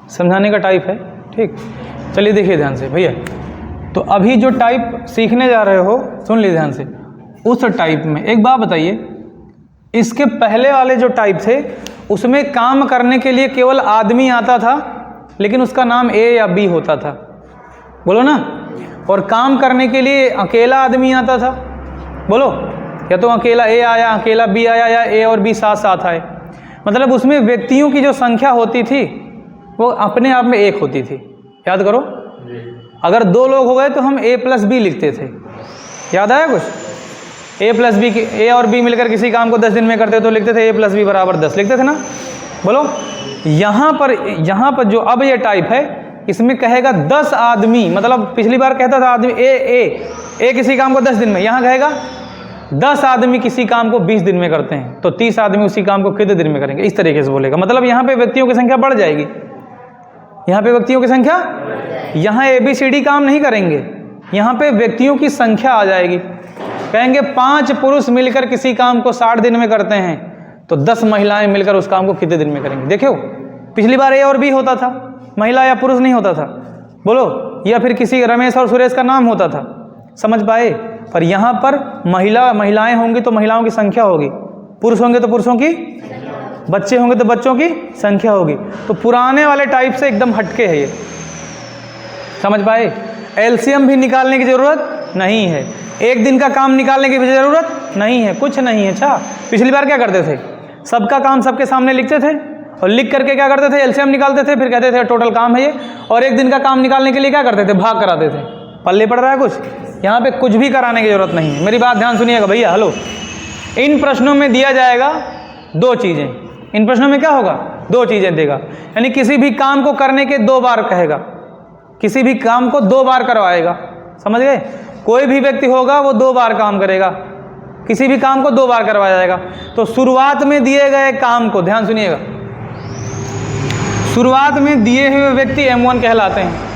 समझाने का टाइप है। ठीक, चलिए देखिए ध्यान से भैया। तो अभी जो टाइप सीखने जा रहे हो, सुन लीजिए ध्यान से। उस टाइप में एक बात बताइए, इसके पहले वाले जो टाइप थे उसमें काम करने के लिए केवल आदमी आता था, लेकिन उसका नाम ए या बी होता था, बोलो ना। और काम करने के लिए अकेला आदमी आता था, बोलो, या तो अकेला ए आया, अकेला बी आया, या ए और बी साथ साथ आए। मतलब उसमें व्यक्तियों की जो संख्या होती थी वो अपने आप में एक होती थी। याद करो, अगर दो लोग हो गए तो हम ए प्लस बी लिखते थे। याद आया कुछ? ए प्लस बी, ए और बी मिलकर किसी काम को 10 दिन में करते तो लिखते थे ए प्लस बी बराबर 10, लिखते थे ना। बोलो, यहाँ पर जो अब ये टाइप है इसमें कहेगा 10 आदमी, मतलब पिछली बार कहता था आदमी ए किसी काम को 10 दिन में, यहाँ कहेगा 10 आदमी किसी काम को 20 दिन में करते हैं, तो 30 आदमी उसी काम को कितने दिन में करेंगे, इस तरीके से बोलेगा। मतलब यहाँ पे व्यक्तियों की संख्या बढ़ जाएगी, यहाँ पे व्यक्तियों की संख्या, यहाँ ABCD काम नहीं करेंगे, यहाँ पे व्यक्तियों की संख्या आ जाएगी। कहेंगे 5 पुरुष मिलकर किसी काम को 60 दिन में करते हैं, तो 10 महिलाएं मिलकर उस काम को कितने दिन में करेंगे। देखो, पिछली बार ए और बी होता था, महिला या पुरुष नहीं होता था, बोलो, या फिर किसी रमेश और सुरेश का नाम होता था, समझ पाए। पर यहाँ पर महिलाएं होंगी तो महिलाओं की संख्या होगी, पुरुष होंगे तो पुरुषों की, बच्चे होंगे तो बच्चों की संख्या होगी। तो पुराने वाले टाइप से एकदम हटके है ये, समझ पाए। एलसीएम भी निकालने की जरूरत नहीं है, एक दिन का काम निकालने की भी जरूरत नहीं है, कुछ नहीं है। अच्छा, पिछली बार क्या करते थे, सबका काम सबके सामने लिखते थे और लिख करके क्या करते थे, एलसीएम निकालते थे, फिर कहते थे टोटल काम है ये। और एक दिन का काम निकालने के लिए क्या करते थे, भाग कराते थे। पल्ले पड़ रहा है कुछ? यहाँ पे कुछ भी कराने की जरूरत नहीं है। मेरी बात ध्यान सुनिएगा भैया, हेलो। इन प्रश्नों में दिया जाएगा 2 चीजें, इन प्रश्नों में क्या होगा, 2 चीजें देगा। यानी किसी भी काम को करने के 2 बार कहेगा, किसी भी काम को 2 बार करवाएगा, समझ गए। कोई भी व्यक्ति होगा वो 2 बार काम करेगा, किसी भी काम को 2 बार करवाया जाएगा। तो शुरुआत में दिए गए काम को, ध्यान सुनिएगा, शुरुआत में दिए हुए व्यक्ति M1 कहलाते हैं।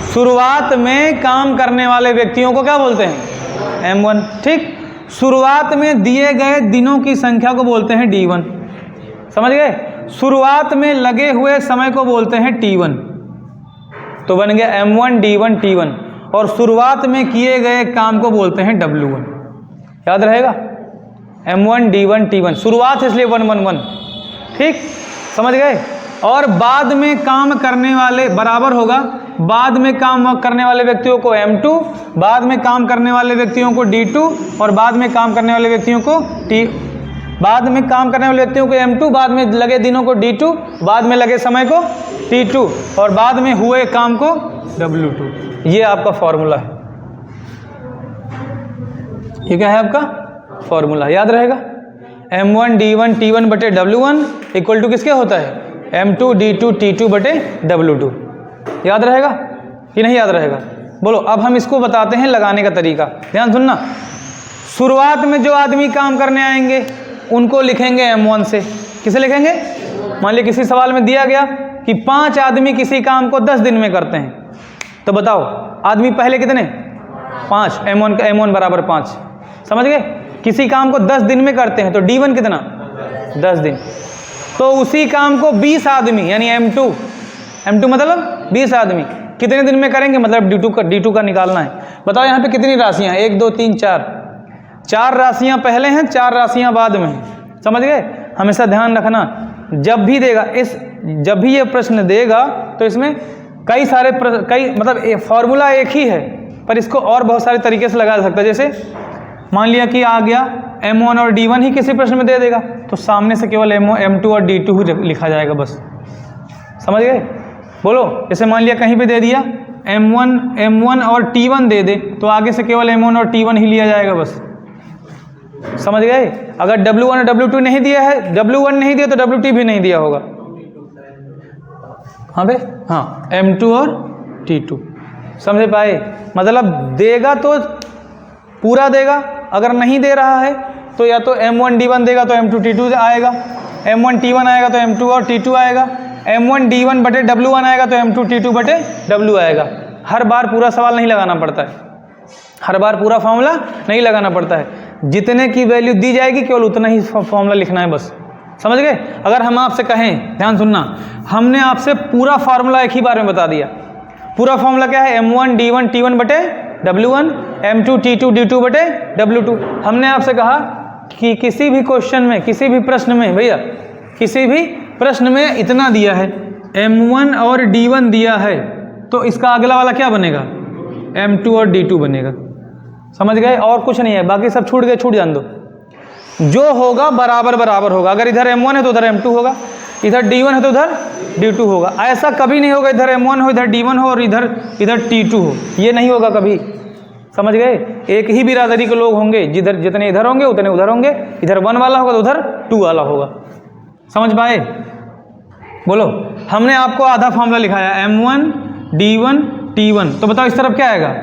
शुरुआत में काम करने वाले व्यक्तियों को क्या बोलते हैं, M1। ठीक, शुरुआत में दिए गए दिनों की संख्या को बोलते हैं D1, समझ गए। शुरुआत में लगे हुए समय को बोलते हैं T1। तो बन गया M1 D1 T1। और शुरुआत में किए गए काम को बोलते हैं W1। याद रहेगा, M1 D1 T1, शुरुआत इसलिए 1 1 1। ठीक, समझ गए। और बाद में काम करने वाले बराबर होगा, बाद में काम करने वाले व्यक्तियों को M2, बाद में काम करने वाले व्यक्तियों को D2, और बाद में काम करने वाले व्यक्तियों को बाद में काम करने वाले व्यक्तियों को M2, बाद में लगे दिनों को D2, बाद में लगे समय को T2, और बाद में हुए काम को W2। ये आपका फॉर्मूला है, ये क्या है आपका फॉर्मूला, याद रहेगा। M1 D1 T1 बटे W1 इक्वल टू किसके होता है, M2 D2 T2 बटे W2। याद रहेगा कि नहीं याद रहेगा, बोलो। अब हम इसको बताते हैं लगाने का तरीका, ध्यान सुनना। शुरुआत में जो आदमी काम करने आएंगे उनको लिखेंगे M1 से। किसे लिखेंगे, मान लिया किसी सवाल में दिया गया कि 5 आदमी किसी काम को 10 दिन में करते हैं, तो बताओ आदमी पहले कितने, 5, M1 बराबर 5, समझ गए। किसी काम को 10 दिन में करते हैं तो D1 कितना, 10 दिन। तो उसी काम को 20 आदमी यानी M2 मतलब 20 आदमी कितने दिन में करेंगे, मतलब D2 का निकालना है। बताओ यहाँ पे कितनी राशियाँ, 1 2 3 4 राशियाँ पहले हैं, 4 राशियाँ बाद में हैं, समझ गए। हमेशा ध्यान रखना, जब भी ये प्रश्न देगा तो इसमें कई मतलब फॉर्मूला एक ही है, पर इसको और बहुत सारे तरीके से लगाया जा सकता है। जैसे मान लिया कि आ गया M1 और D1 ही किसी प्रश्न में दे देगा, तो सामने से केवल M2 और D2 ही लिखा जाएगा, बस, समझ गए। बोलो, जैसे मान लिया कहीं पे दे दिया M1 और T1 दे दे, तो आगे से केवल M1 और T1 ही लिया जाएगा, बस, समझ गए। अगर W1 और W2 नहीं दिया है, W1 नहीं दिया तो W2 भी नहीं दिया होगा। हाँ बे, हाँ, M2 और T2, समझ पाए। मतलब देगा तो पूरा देगा, अगर नहीं दे रहा है तो या तो M1 D1 देगा तो M2 T2 आएगा, M1 T1 आएगा तो M2 और T2 आएगा, M1 D1 बटे W1 आएगा तो M2 T2 बटे W आएगा। हर बार पूरा सवाल नहीं लगाना पड़ता है, हर बार पूरा फॉर्मूला नहीं लगाना पड़ता है। जितने की वैल्यू दी जाएगी केवल उतना ही फॉर्मूला लिखना है, बस, समझ गए? अगर हम आपसे कहें, ध्यान सुनना, हमने आपसे पूरा फार्मूला एक ही बार में बता दिया। पूरा फार्मूला क्या है? m1 d1 t1 बटे w1, m2 t2 d2 बटे w2। हमने आपसे कहा कि किसी भी क्वेश्चन में, किसी भी प्रश्न में, भैया किसी भी प्रश्न में इतना दिया है, m1 और d1 दिया है, तो इसका अगला वाला क्या बनेगा? m2 और d2 बनेगा। समझ गए? और कुछ नहीं है, बाकी सब छूट गए, छूट जान दो। जो होगा बराबर बराबर होगा। अगर इधर m1 है तो उधर m2 होगा, इधर d1 है तो उधर d2 होगा। ऐसा कभी नहीं होगा इधर m1 हो, इधर d1 हो और इधर t2 हो, ये नहीं होगा कभी। समझ गए? एक ही बिरादरी के लोग होंगे, जिधर जितने इधर होंगे उतने उधर होंगे, इधर 1 वाला होगा तो उधर 2 वाला होगा। समझ पाए? बोलो, हमने आपको आधा फार्मूला लिखाया, m1 d1 t1, तो बताओ इस तरफ क्या आएगा?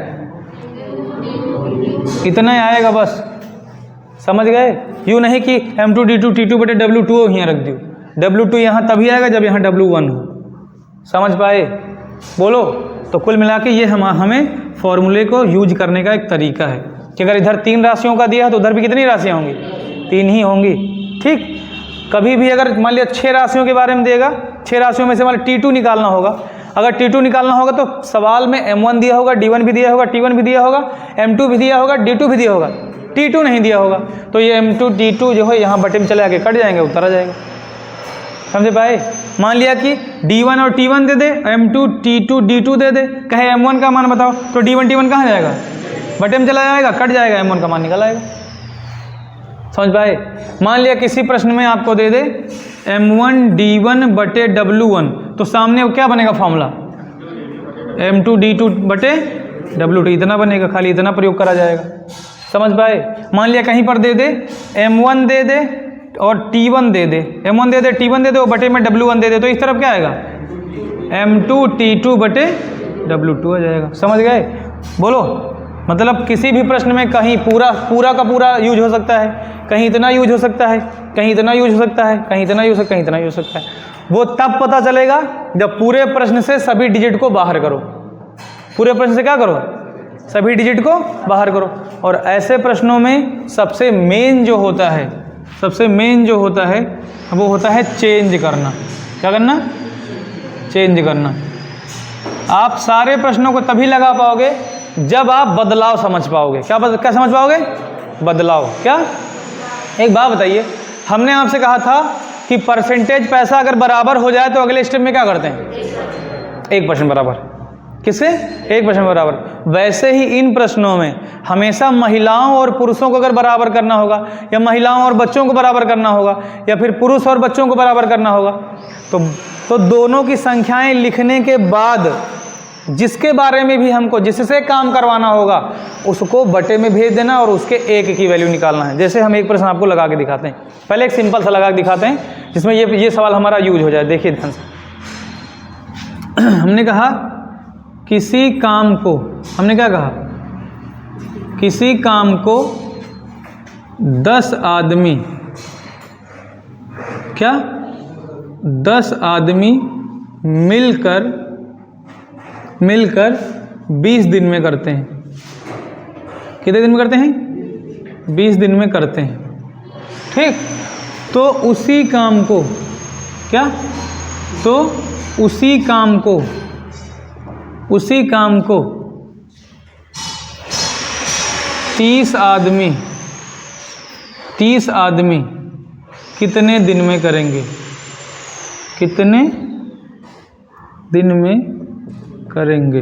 इतना ही आएगा बस। समझ गए? यूँ नहीं कि m2 d2 t2 बटे w2 यहाँ रख दियो, w2 यहाँ तभी आएगा जब यहाँ w1 हो। समझ पाए? बोलो। तो कुल मिला के ये हमें फॉर्मूले को यूज करने का एक तरीका है कि अगर इधर 3 राशियों का दिया है तो उधर भी कितनी राशियाँ होंगी? 3 ही होंगी। ठीक, कभी भी अगर मान लिया 6 राशियों के बारे में देगा, 6 राशियों में से मान लिया t2 निकालना होगा, अगर t2 निकालना होगा तो सवाल में m1 दिया होगा, d1 भी दिया होगा, t1 भी दिया होगा, m2 भी दिया होगा, d2 भी दिया होगा, t2 नहीं दिया होगा, तो ये m2 d2 जो है यहाँ बटे में चले आके कट जाएंगे, उत्तर आ जाएगा। समझे पाए? मान लिया कि d1 और t1 दे दे, m2 t2 d2 दे दे, कहे m1 का मान बताओ, तो d1 t1 कहाँ जाएगा? बटे में चला जाएगा, कट जाएगा, m1 का मान निकल आएगा। समझ पाए? मान लिया किसी प्रश्न में आपको दे दे m1 d1 बटे w1, तो सामने क्या बनेगा फॉर्मूला? m2 d2 बटे w2, इतना बनेगा, खाली इतना प्रयोग करा जाएगा। समझ पाए? मान लिया कहीं पर दे दे m1 दे दे और t1 दे दे, m1 दे दे t1 दे दे और बटे में w1 दे दे, तो इस तरफ क्या आएगा? m2 t2 बटे w2 आ जाएगा। समझ गए? बोलो। मतलब किसी भी प्रश्न में कहीं पूरा का पूरा यूज हो सकता है, कहीं इतना यूज हो सकता है, कहीं इतना यूज हो सकता है, कहीं इतना यूज हो सकता है, कहीं इतना यूज हो सकता है। वो तब पता चलेगा जब पूरे प्रश्न से सभी डिजिट को बाहर करो। पूरे प्रश्न से क्या करो? सभी डिजिट को बाहर करो। और ऐसे प्रश्नों में सबसे मेन जो होता है, सबसे मेन जो होता है वो होता है चेंज करना। क्या करना? चेंज करना। आप सारे प्रश्नों को तभी लगा पाओगे जब आप बदलाव समझ पाओगे। क्या समझ पाओगे? बदलाव। क्या? एक बात बताइए, हमने आपसे कहा था कि परसेंटेज पैसा अगर बराबर हो जाए तो अगले स्टेप में क्या करते हैं? 1% बराबर। किससे? 1% बराबर। वैसे ही इन प्रश्नों में हमेशा महिलाओं और पुरुषों को अगर बराबर करना होगा, या महिलाओं और बच्चों को बराबर करना होगा, या फिर पुरुष और बच्चों को बराबर करना होगा, तो दोनों की संख्याएं लिखने के बाद जिसके बारे में भी हमको, जिससे काम करवाना होगा, उसको बटे में भेज देना और उसके एक की वैल्यू निकालना है। जैसे हम एक प्रश्न आपको लगा के दिखाते हैं, पहले एक सिंपल सा लगा के दिखाते हैं जिसमें ये सवाल हमारा यूज हो जाए। देखिए ध्यान से। हमने कहा किसी काम को, हमने क्या कहा? किसी काम को 10 आदमी, क्या 10 आदमी मिलकर 20 दिन में करते हैं। कितने दिन में करते हैं? 20 दिन में करते हैं। ठीक, तो उसी काम को क्या, तो उसी काम को 30 आदमी कितने दिन में करेंगे? कितने दिन में करेंगे?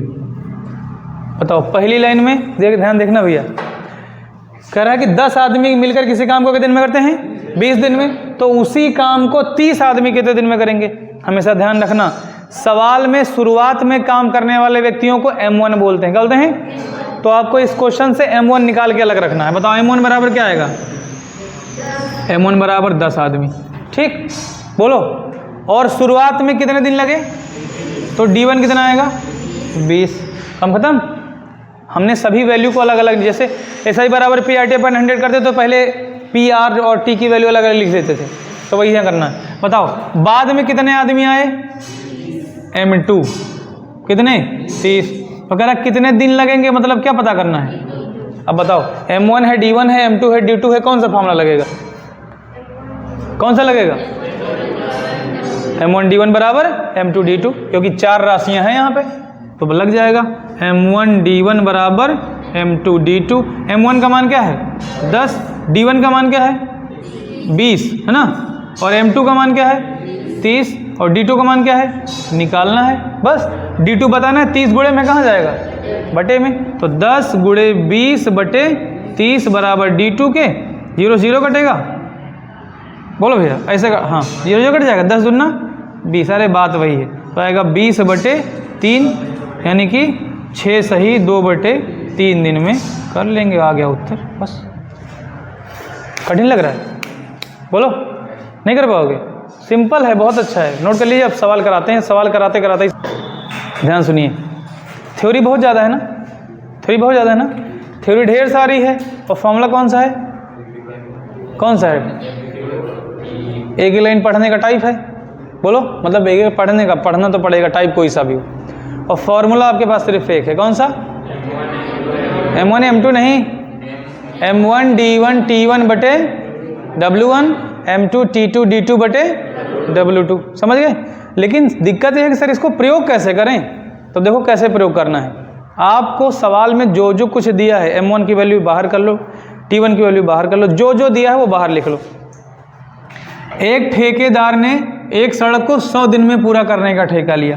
बताओ। पहली लाइन में ध्यान देखना भैया, कह रहा है कि 10 आदमी मिलकर किसी काम को कितने दिन में करते हैं? 20 दिन में। तो उसी काम को 30 आदमी कितने दिन में करेंगे? हमेशा ध्यान रखना, सवाल में शुरुआत में काम करने वाले व्यक्तियों को m1 बोलते हैं। क्या बोलते हैं? तो आपको इस क्वेश्चन से m1 निकाल के अलग रखना है। बताओ m1 बराबर क्या आएगा? m1 बराबर 10 आदमी। ठीक, बोलो। और शुरुआत में कितने दिन लगे? तो d1 कितना आएगा? 20। हम खत्म। हमने सभी वैल्यू को अलग अलग, जैसे SI बराबर PRT/100 करते तो पहले PR और T की वैल्यू अलग अलग लिख देते थे, तो वही यहाँ करना है। बताओ बाद में कितने आदमी आए? m2 कितने? 30। तो कह रहा कितने दिन लगेंगे, मतलब क्या पता करना है? अब बताओ, m1 है, d1 है, m2 है, d2 है, कौन सा फॉर्मूला लगेगा? कौन सा लगेगा? M1D1 बराबर M2D2, क्योंकि 4 राशियां हैं यहाँ पे तो लग जाएगा M1D1 बराबर M2D2। M1 का मान क्या है 10, D1 का मान क्या है 20 है ना, और M2 का मान क्या है 30 और D2 का मान क्या है निकालना है। बस D2 बताना है, 30 गुणे में कहाँ जाएगा बटे में, तो 10 गुणे 20 बटे 30 बराबर D2 के 0 0 कटेगा। बोलो भैया ऐसे का, हाँ 0 0 कट जाएगा, 10 दूना 20, अरे बात वही है, तो आएगा 20 बटे 3 यानी कि 6 सही 2 बटे 3 दिन में कर लेंगे। आ गया उत्तर। बस कठिन लग रहा है, बोलो नहीं कर पाओगे, सिंपल है, बहुत अच्छा है। नोट कर लीजिए, अब सवाल कराते हैं। सवाल कराते कराते ध्यान सुनिए, थ्योरी बहुत ज़्यादा है ना, थ्योरी बहुत ज़्यादा है ना, थ्योरी ढेर सारी है और फॉर्मूला कौन सा है, कौन सा है, एक ही लाइन पढ़ने का टाइप है। बोलो मतलब एक एक पढ़ने का, पढ़ना तो पड़ेगा, टाइप कोई सा भी हो, और फॉर्मूला आपके पास सिर्फ एक है, कौन सा, M1 M2 नहीं, M1 D1 T1 बटे W1, M2 T2 D2 बटे W2, समझ गए। लेकिन दिक्कत यह है कि सर इसको प्रयोग कैसे करें, तो देखो कैसे प्रयोग करना है। आपको सवाल में जो जो कुछ दिया है, M1 की वैल्यू बाहर कर लो, T1 की वैल्यू बाहर कर लो, जो जो दिया है वो बाहर लिख लो। एक ठेकेदार ने एक सड़क को 100 दिन में पूरा करने का ठेका लिया।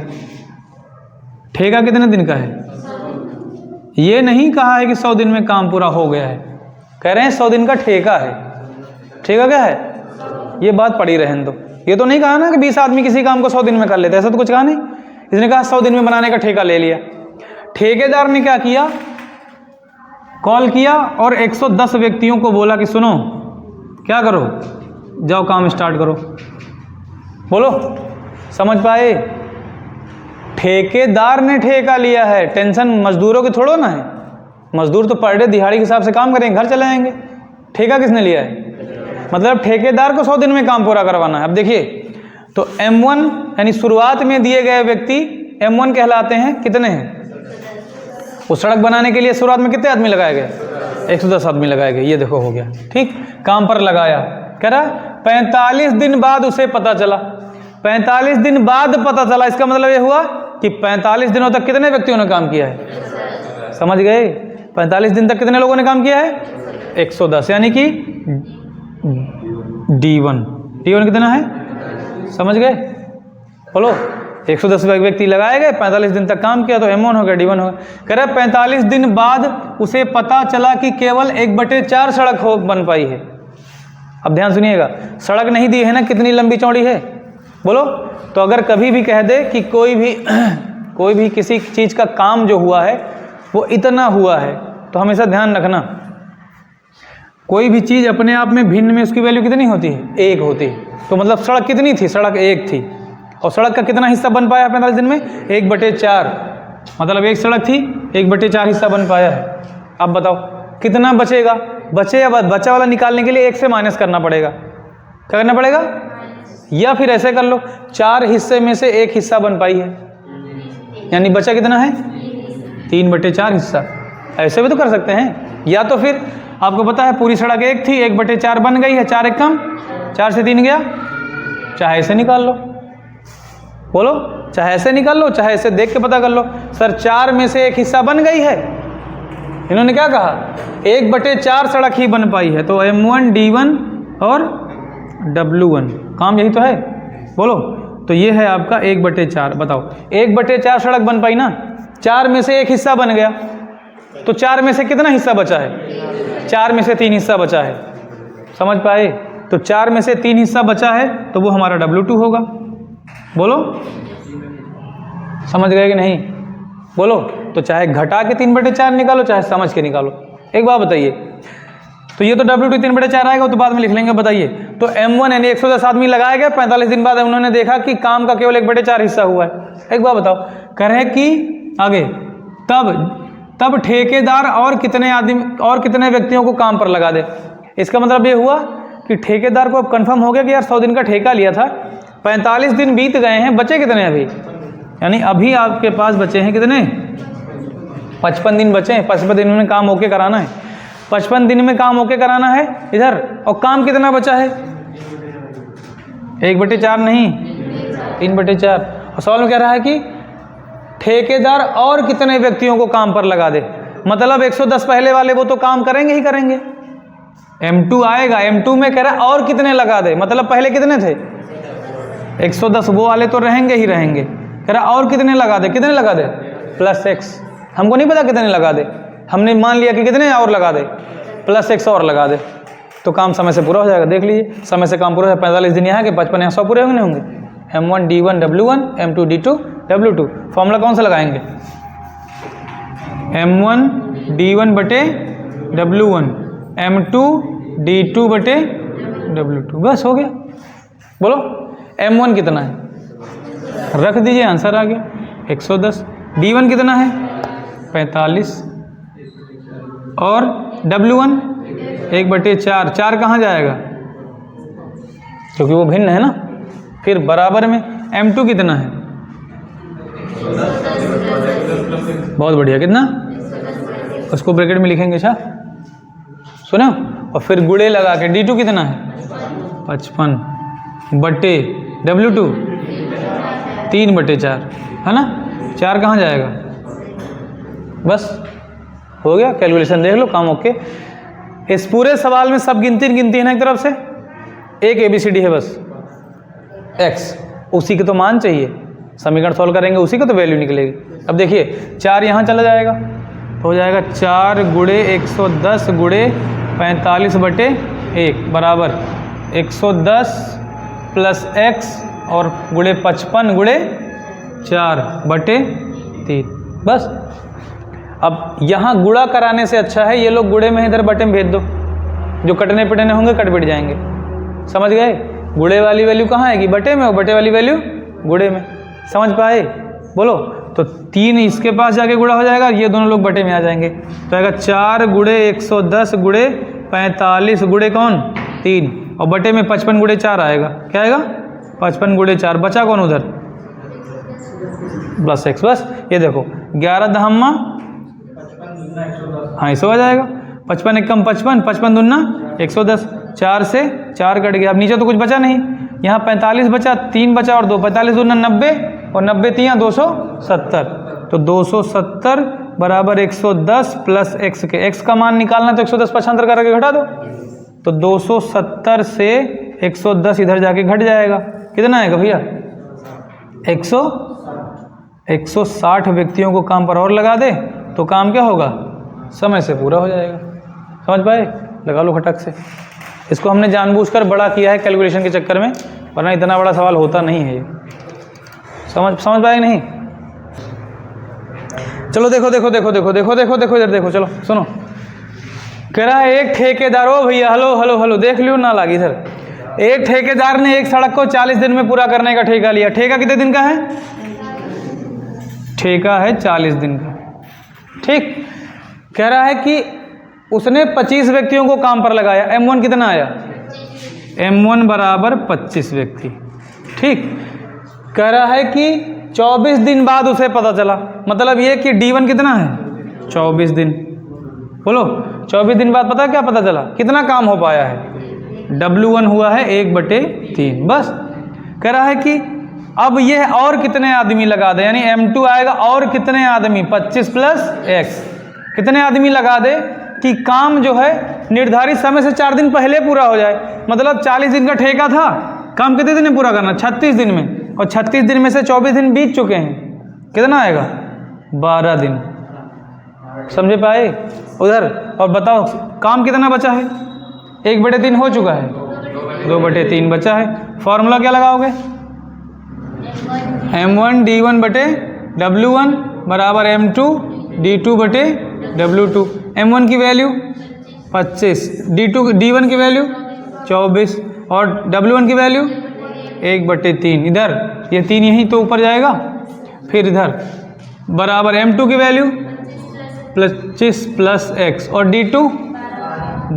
ठेका कितने दिन का है, ये नहीं कहा है कि 100 दिन में काम पूरा हो गया है, कह रहे हैं 100 दिन का ठेका है। ठेका क्या है, ये बात पड़ी रहने दो, ये तो नहीं कहा ना कि 20 आदमी किसी काम को 100 दिन में कर लेते, ऐसा तो कुछ कहा नहीं। इसने कहा 100 दिन में बनाने का ठेका ले लिया। ठेकेदार ने क्या किया, कॉल किया और 110 व्यक्तियों को बोला कि सुनो क्या करो, जाओ काम स्टार्ट करो। बोलो समझ पाए, ठेकेदार ने ठेका लिया है, टेंशन मजदूरों की थोड़ो ना है, मजदूर तो पर डे दिहाड़ी के हिसाब से काम करेंगे, घर चले जाएंगे। ठेका किसने लिया है, मतलब ठेकेदार को 100 दिन में काम पूरा करवाना है। अब देखिए तो M1 यानी शुरुआत में दिए गए व्यक्ति M1 कहलाते हैं, कितने हैं, उस सड़क बनाने के लिए शुरुआत में कितने आदमी लगाए गए, 110 आदमी लगाए गए। ये देखो हो गया ठीक, काम पर लगाया, कह रहा 45 दिन बाद उसे पता चला, 45 दिन बाद पता चला, इसका मतलब ये हुआ कि 45 दिनों तक कितने व्यक्तियों ने काम किया है, समझ गए। 45 दिन तक कितने लोगों ने काम किया है, 110, यानी कि D1 कितना है, समझ गए। बोलो 110 व्यक्ति लगाए गए, 45 दिन तक काम किया तो M1 हो गया, D1 हो गया। कह रहे 45 दिन बाद उसे पता चला कि केवल 1/4 सड़क हो बन पाई है। अब ध्यान सुनिएगा, सड़क नहीं दी है ना कितनी लंबी चौड़ी है। बोलो तो अगर कभी भी कह दे कि कोई भी किसी चीज़ का काम जो हुआ है वो इतना हुआ है, तो हमेशा ध्यान रखना कोई भी चीज़ अपने आप में भिन्न में उसकी वैल्यू कितनी होती है, 1 होती है। तो मतलब सड़क कितनी थी, सड़क 1 थी, और सड़क का कितना हिस्सा बन पाया 45 दिन में, 1/4, मतलब एक सड़क थी 1/4 हिस्सा बन पाया है। अब बताओ कितना बचेगा, बचे या बचा वाला निकालने के लिए 1 से माइनस करना पड़ेगा, क्या करना पड़ेगा, या फिर ऐसे कर लो 4 हिस्से में से 1 हिस्सा बन पाई है, यानी बचा कितना है 3/4 हिस्सा। ऐसे भी तो कर सकते हैं, या तो फिर आपको पता है पूरी सड़क 1 थी, 1/4 बन गई है, 4 1 कम, 4 से 3 गया, चाहे ऐसे निकाल लो। बोलो चाहे ऐसे निकाल लो, चाहे ऐसे देख के पता कर लो। सर 4 में से 1 हिस्सा बन गई है, इन्होंने क्या कहा 1/4 सड़क ही बन पाई है, तो M1 D1 और W1 काम यही तो है। बोलो तो ये है आपका 1/4। बताओ 1/4 सड़क बन पाई ना, 4 में से 1 हिस्सा बन गया, तो 4 में से कितना हिस्सा बचा है, 4 में से 3 हिस्सा बचा है, समझ पाए। तो 4 में से 3 हिस्सा बचा है तो वो हमारा W2 होगा। बोलो समझ गए कि नहीं, बोलो तो चाहे घटा के 3/4 निकालो, चाहे समझ के निकालो। एक बात बताइए, तो ये तो W2 3/4 आएगा, तो बाद में लिख लेंगे। बताइए तो M1 यानी 110 आदमी लगाए गए, 45 दिन बाद उन्होंने देखा कि काम का केवल 1/4 हिस्सा हुआ है। एक बात बताओ, कह रहे हैं कि आगे तब ठेकेदार और कितने व्यक्तियों को काम पर लगा दे। इसका मतलब ये हुआ कि ठेकेदार को अब कंफर्म हो गया कि यार 100 दिन का ठेका लिया था, 45 दिन बीत गए हैं, बचे कितने अभी, यानी अभी आपके पास बचे हैं कितने, 55 दिन बचे हैं। 55 दिन में काम होके कराना है, 55 दिन में काम होके कराना है इधर, और काम कितना बचा है 1/4 नहीं 3/4। और सवाल में कह रहा है कि ठेकेदार और कितने व्यक्तियों को काम पर लगा दे। मतलब 110 पहले वाले वो तो काम करेंगे ही करेंगे, M2 आएगा, M2 में कह रहा है और कितने लगा दे, मतलब पहले कितने थे 110, वो वाले तो रहेंगे ही रहेंगे, कह रहा और कितने लगा दे, कितने लगा दे +x। हमको नहीं पता कितने लगा दे, हमने मान लिया कि कितने और लगा दे, +x और लगा दे, तो काम समय से पूरा हो जाएगा। देख लीजिए समय से काम पूरा है, 45 दिन यहाँ के 55 यहाँ 100 पूरे होंगे होंगे। M1 D1 W1 M2 D2 W2। Formula कौन सा लगाएंगे, M1 D1 बटे W1 M2 D2 बटे W2, बस हो गया। बोलो M1 कितना है, रख दीजिए आंसर आ गया 110। D1 कितना है 45 और W1 1/4, 4 कहाँ जाएगा क्योंकि वो भिन्न है ना। फिर बराबर में M2 कितना है, बहुत बढ़िया, कितना, उसको ब्रैकेट में लिखेंगे, अच्छा सुनो, और फिर गुणे लगा के D2 कितना है 55 बटे W2 3/4 है ना, 4 कहाँ जाएगा, बस हो गया। कैलकुलेशन देख लो, काम ओके। इस पूरे सवाल में सब गिनती है ना, एक तरफ से एक ABCD है बस, x, उसी के तो मान चाहिए, समीकरण सॉल्व करेंगे उसी का तो वैल्यू निकलेगी। अब देखिए 4 यहाँ चला जाएगा तो हो जाएगा 4 गुणे 110 गुणे 45 बटे 1 बराबर 110 + x और गुणे 55 गुणे 4 बटे 3, बस। अब यहाँ गुणा कराने से अच्छा है ये लोग गुणे में इधर बटे में भेज दो, जो कटने पिटने होंगे कट पिट जाएंगे, समझ गए। गुणे वाली वैल्यू कहाँ आएगी, बटे में, और बटे वाली वैल्यू गुणे में, समझ पाए। बोलो तो 3 इसके पास जाके गुणा हो जाएगा, ये दोनों लोग बटे में आ जाएंगे, तो आएगा 4 गुणे 110 गुणे 45 गुणे कौन 3 और बटे में 55 गुणे 4 आएगा, क्या आएगा 55 गुणे 4, बचा कौन उधर +x, बस। ये देखो 11 दहम्मा, हाँ 100 आ जाएगा, 55 एकम 55, 55 दूना 110, 4 से 4 कट गया, अब नीचे तो कुछ बचा नहीं, यहाँ 45 बचा, 3 बचा और 2, 45 दूना 90 और 90 3 270, तो 270 बराबर 110 + x के, x का मान निकालना तो 110 75 करके घटा दो, तो 270 से 110 इधर जाके घट जाएगा, कितना आएगा भैया 160 व्यक्तियों को काम पर और लगा दे तो काम क्या होगा, समय से पूरा हो जाएगा। समझ पाए, लगा लो खटक से। इसको हमने जानबूझकर बड़ा किया है कैलकुलेशन के चक्कर में, वरना इतना बड़ा सवाल होता नहीं है ये, समझ पाए नहीं। चलो देखो देखो देखो देखो देखो देखो देखो इधर देखो, चलो सुनो, कह रहा है एक ठेकेदार, ओ भैया हेलो हेलो हेलो, देख लियो ना लागी इधर। एक ठेकेदार ने एक सड़क को 40 दिन में पूरा करने का ठेका लिया। ठेका कितने दिन का है, ठेका है 40 दिन का, ठीक। कह रहा है कि उसने 25 व्यक्तियों को काम पर लगाया, M1 कितना आया, M1 बराबर 25 व्यक्ति, ठीक। कह रहा है कि 24 दिन बाद उसे पता चला, मतलब ये कि D1 कितना है 24 दिन, बोलो 24 दिन बाद पता क्या पता चला, कितना काम हो पाया है, W1 हुआ है 1/3, बस। कह रहा है कि अब ये और कितने आदमी लगा दे, यानी M2 आएगा और कितने आदमी, 25 + x, कितने आदमी लगा दे कि काम जो है निर्धारित समय से 4 दिन पहले पूरा हो जाए। मतलब 40 दिन का ठेका था, काम कितने दिन में पूरा करना, 36 दिन में, और 36 दिन में से 24 दिन बीत चुके हैं, कितना आएगा 12 दिन, समझे पाए उधर। और बताओ काम कितना बचा है, 1/3 हो चुका है, 2/3 बचा है। फॉर्मूला क्या लगाओगे, M1 D1 बटे W1 बराबर M2 D2 बटे W2। M1 की वैल्यू 25, D1 की वैल्यू 24 और W1 की वैल्यू 1/3, इधर ये 3 यहीं तो ऊपर जाएगा, फिर इधर बराबर M2 की वैल्यू 25 + x और D2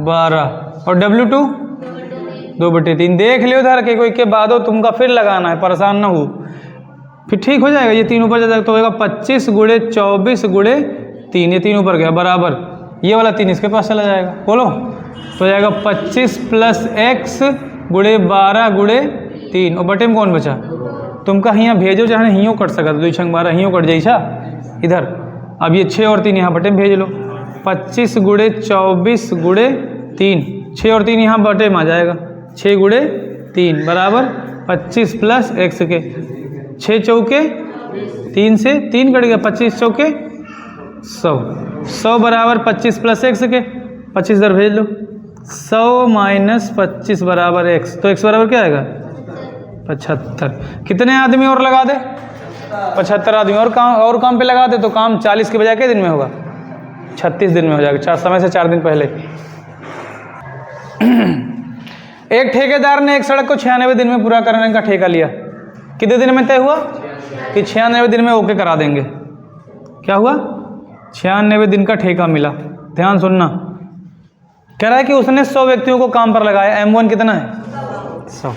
12 और W2 2/3। देख लियो उधर के कोई के बाद हो तुमका फिर लगाना है, परेशान ना हो, फिर ठीक हो जाएगा। ये 3 ऊपर जाएगा तो होगा 25 गुणे 24 गुणे 3, ये 3 ऊपर गया बराबर, ये वाला 3 इसके पास चला जाएगा, बोलो तो जाएगा 25 + x गुणे 12 गुणे 3 और बटे में कौन बचा तुमका हियाँ भेजो चाहे हियों कट सकत 2 छंग 12 हियों कट जाइछा इधर। अब ये 6 और 3 यहाँ बटे में भेज लो, 25 गुणे 24 गुणे 3, 6 और 3 यहाँ बटे में आ जाएगा, 6 गुणे 3 बराबर 25 प्लस x के 6 चौके 3 से 3 कट गया, 25 चौके 100, 100 बराबर 25 प्लस x के 25 इधर भेज लो, 100 माइनस 25 बराबर x, तो x बराबर क्या आएगा 75। कितने आदमी और लगा दे 75 आदमी और काम पे लगा दे तो काम 40 के बजाय कितने दिन में होगा 36 दिन में हो जाएगा, 4 समय से 4 दिन पहले। एक ठेकेदार ने एक सड़क को 96 दिन में पूरा करने का ठेका लिया। कितने दिन में तय हुआ कि 96 दिन में ओके करा देंगे। क्या हुआ 96 दिन का ठेका मिला। ध्यान सुनना, कह रहा है कि उसने 100 व्यक्तियों को काम पर लगाया। M1 कितना है 100।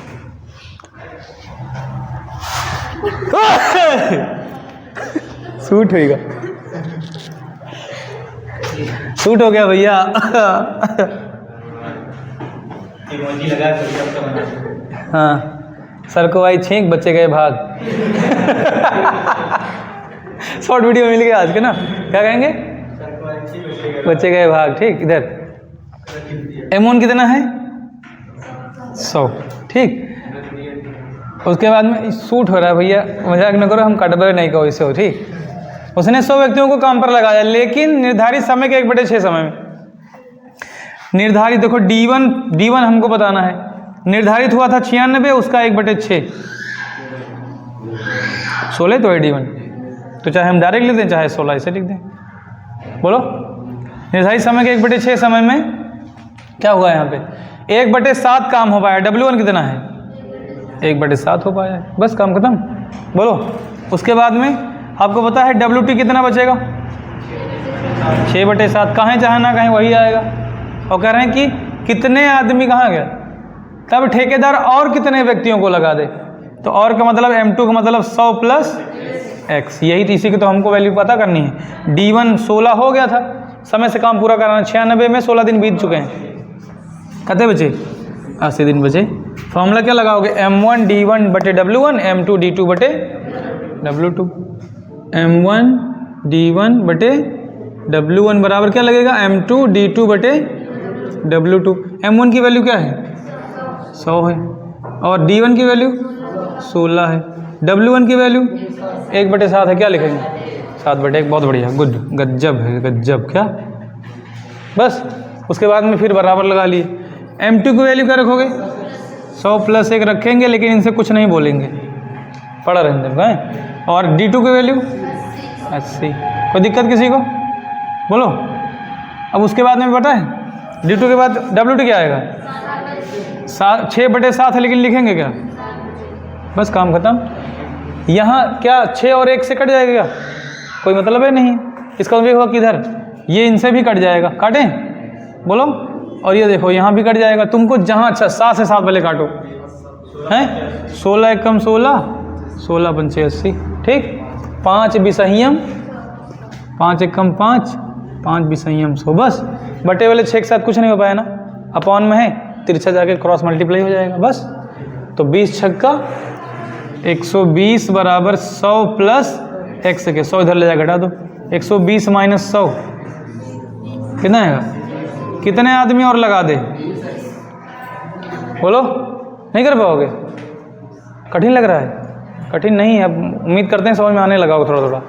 सूट होगा, सूट हो गया भैया। हाँ सर को आई छींक, बच्चे गए भाग। शॉर्ट वीडियो मिल गया आज के ना, क्या कहेंगे बच्चे गए भाग। ठीक, इधर M1 कितना है 100। ठीक, उसके बाद में सूट हो रहा है भैया, मजाक न करो, हम कटबरे नहीं कहो इसे हो। ठीक, उसने 100 व्यक्तियों को काम पर लगाया, लेकिन निर्धारित समय के 1/6 समय में। निर्धारित देखो D1 हमको बताना है, निर्धारित हुआ था 96, उसका 1/6 16 तो है D1, तो चाहे हम डायरेक्ट लिख दें चाहे 16 ऐसे लिख दें। बोलो, निर्धारित समय के 1/6 समय में क्या हुआ यहाँ पे 1/7 काम हो पाया। W1 कितना है 1/7 हो पाया है, बस काम खत्म। बोलो, उसके बाद में आपको पता है WT कितना बचेगा 6/7, कहाँ चाहे ना कहीं वही आएगा। और कह रहे हैं कि कितने आदमी कहाँ गया, तब ठेकेदार और कितने व्यक्तियों को लगा दे। तो और का मतलब M2 का मतलब 100 प्लस x, यही तो इसी की तो हमको वैल्यू पता करनी है। D1 16 हो गया था, समय से काम पूरा कराना, 96 में 16 दिन बीत चुके हैं, कितने बचे 80 दिन बचे। फॉर्मूला क्या लगाओगे M1 D1 बटे W1, M2 D2 बटे W2। M1 D1 बटे W1 बराबर क्या लगेगा M2 D2 बटे W2। M1 की वैल्यू क्या है 100 है, और D1 की वैल्यू 16 है, W1 की वैल्यू 1/7 है। क्या लिखेंगे 7/1। बहुत बढ़िया, गुड, गज्जब है गज्जब। क्या बस उसके बाद में फिर बराबर लगा लिए। M2 की वैल्यू क्या रखोगे 100 प्लस 1 रखेंगे, लेकिन इनसे कुछ नहीं बोलेंगे, पढ़ा रहेंगे हैं। और D2 की वैल्यु 80। कोई दिक्कत किसी को बोलो। अब उसके बाद में पता है D2 के बाद WT क्या आएगा 6/7 है, लेकिन लिखेंगे क्या, बस काम खत्म। यहाँ क्या 6 और 1 से कट जाएगा, कोई मतलब है नहीं। इसका मतलब हुआ किधर ये इनसे भी कट जाएगा, काटें बोलो। और ये देखो यहाँ भी कट जाएगा। तुमको जहाँ अच्छा 7 से 7 पहले काटो हैं, 16 1 कम 16, 16 पंचे 80। ठीक, 5 बिसंयम, 5 1 कम 5, 5 बिसंयम 100। बस बटे वाले 6 के साथ कुछ नहीं हो पाया ना, अपॉन में है, तिरछा जाके क्रॉस मल्टीप्लाई हो जाएगा बस। तो 20 छक्का 120 बराबर 100 प्लस x के 100 इधर ले जाकर घटा दो। 120 माइनस 100 कितना आएगा, कितने आदमी और लगा दे बोलो। नहीं कर पाओगे, कठिन लग रहा है, कठिन नहीं है, अब उम्मीद करते हैं समझ में आने लगा हो थोड़ा थोड़ा।